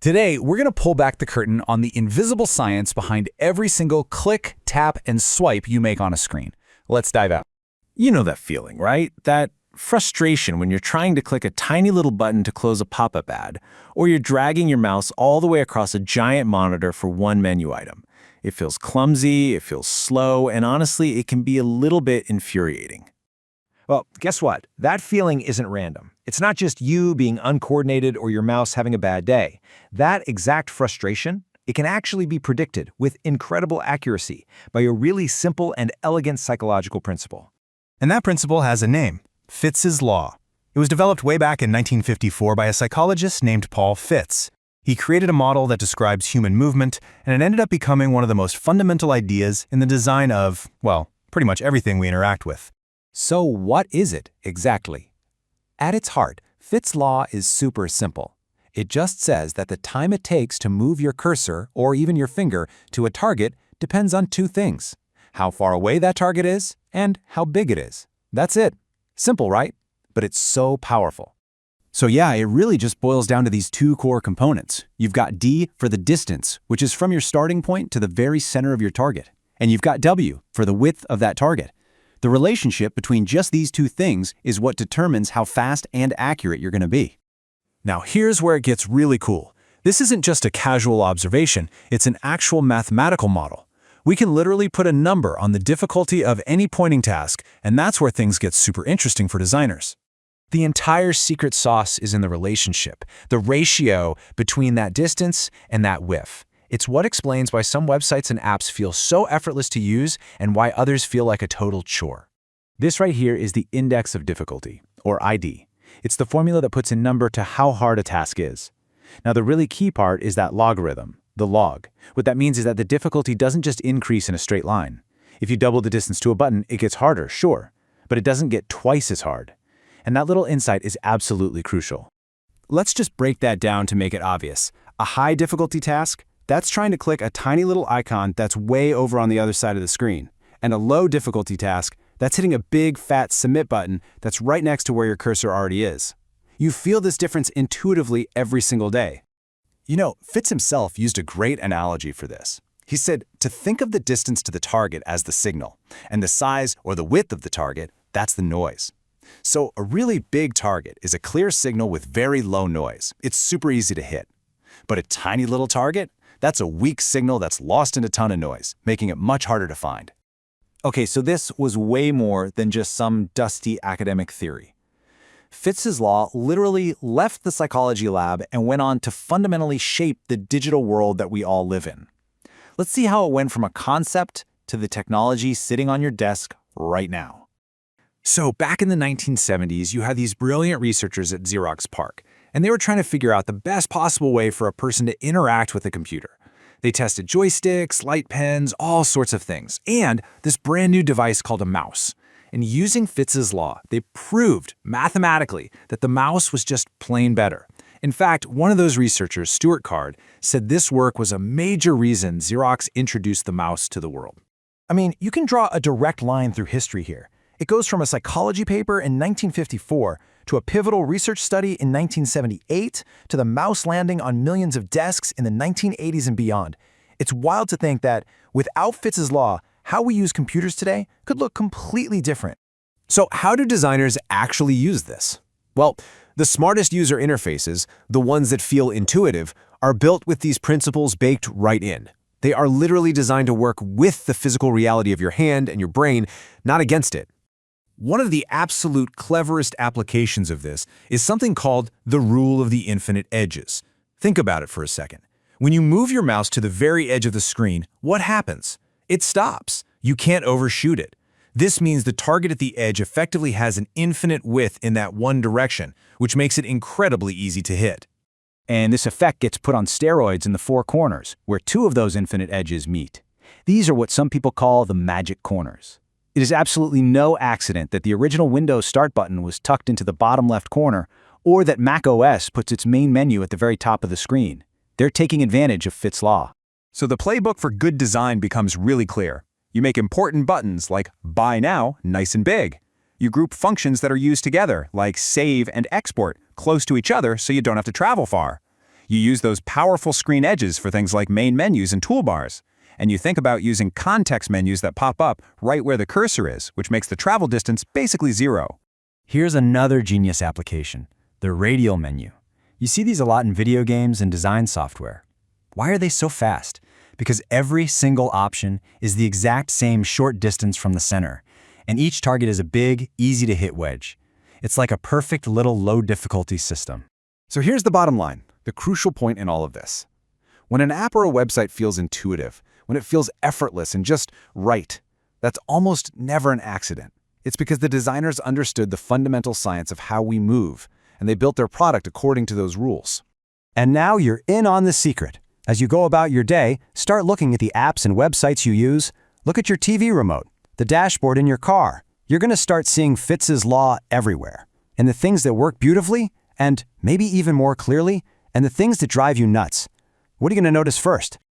Today, we're going to pull back the curtain on the invisible science behind every single click, tap, and swipe you make on a screen. Let's dive out. You know that feeling, right? That frustration when you're trying to click a tiny little button to close a pop-up ad, or you're dragging your mouse all the way across a giant monitor for one menu item. It feels clumsy, it feels slow, and honestly, it can be a little bit infuriating. Well, guess what? That feeling isn't random. It's not just you being uncoordinated or your mouse having a bad day. That exact frustration, it can actually be predicted with incredible accuracy by a really simple and elegant psychological principle. And that principle has a name, Fitz's Law. It was developed way back in 1954 by a psychologist named Paul Fitz. He created a model that describes human movement, and it ended up becoming one of the most fundamental ideas in the design of, well, pretty much everything we interact with. So what is it exactly? At its heart, Fitz's law is super simple. It just says that the time it takes to move your cursor or even your finger to a target depends on two things: how far away that target is and how big it is. That's it. Simple, right? But it's so powerful. So yeah, it really just boils down to these two core components. You've got D for the distance, which is from your starting point to the very center of your target. And you've got W for the width of that target. The relationship between just these two things is what determines how fast and accurate you're going to be. Now here's where it gets really cool. This isn't just a casual observation, it's an actual mathematical model. We can literally put a number on the difficulty of any pointing task, and that's where things get super interesting for designers. The entire secret sauce is in the relationship, the ratio between that distance and that width. It's what explains why some websites and apps feel so effortless to use and why others feel like a total chore. This right here is the index of difficulty, or ID. It's the formula that puts a number to how hard a task is. Now the really key part is that logarithm, the log. What that means is that the difficulty doesn't just increase in a straight line. If you double the distance to a button, it gets harder, sure, but it doesn't get twice as hard. And that little insight is absolutely crucial. Let's just break that down to make it obvious. A high difficulty task, that's trying to click a tiny little icon that's way over on the other side of the screen. And a low difficulty task, that's hitting a big fat submit button that's right next to where your cursor already is. You feel this difference intuitively every single day. You know, Fitz himself used a great analogy for this. He said to think of the distance to the target as the signal, and the size or the width of the target, that's the noise. So a really big target is a clear signal with very low noise. It's super easy to hit. But a tiny little target, that's a weak signal that's lost in a ton of noise, making it much harder to find. Okay, so this was way more than just some dusty academic theory. Fitz's law literally left the psychology lab and went on to fundamentally shape the digital world that we all live in. Let's see how it went from a concept to the technology sitting on your desk right now. So back in the 1970s, you had these brilliant researchers at Xerox PARC, and they were trying to figure out the best possible way for a person to interact with a computer. They tested joysticks, light pens, all sorts of things, and this brand new device called a mouse. And using Fitz's law, they proved mathematically that the mouse was just plain better. In fact, one of those researchers, Stuart Card, said this work was a major reason Xerox introduced the mouse to the world. I mean, you can draw a direct line through history here. It goes from a psychology paper in 1954 to a pivotal research study in 1978 to the mouse landing on millions of desks in the 1980s and beyond. It's wild to think that without Fitz's law, how we use computers today could look completely different. So how do designers actually use this? Well, the smartest user interfaces, the ones that feel intuitive, are built with these principles baked right in. They are literally designed to work with the physical reality of your hand and your brain, not against it. One of the absolute cleverest applications of this is something called the rule of the infinite edges. Think about it for a second. When you move your mouse to the very edge of the screen, what happens? It stops. You can't overshoot it. This means the target at the edge effectively has an infinite width in that one direction, which makes it incredibly easy to hit. And this effect gets put on steroids in the four corners, where two of those infinite edges meet. These are what some people call the magic corners. It is absolutely no accident that the original Windows Start button was tucked into the bottom left corner, or that Mac OS puts its main menu at the very top of the screen. They're taking advantage of Fitz's law. So the playbook for good design becomes really clear. You make important buttons like Buy Now nice and big. You group functions that are used together, like Save and Export, close to each other so you don't have to travel far. You use those powerful screen edges for things like main menus and toolbars. And you think about using context menus that pop up right where the cursor is, which makes the travel distance basically zero. Here's another genius application, the radial menu. You see these a lot in video games and design software. Why are they so fast? Because every single option is the exact same short distance from the center, and each target is a big, easy-to-hit wedge. It's like a perfect little low-difficulty system. So here's the bottom line, the crucial point in all of this. When an app or a website feels intuitive, when it feels effortless and just right, that's almost never an accident. It's because the designers understood the fundamental science of how we move, and they built their product according to those rules. And now you're in on the secret. As you go about your day, start looking at the apps and websites you use. Look at your TV remote, the dashboard in your car. You're going to start seeing Fitz's law everywhere. And the things that work beautifully, and maybe even more clearly, and the things that drive you nuts. What are you going to notice first?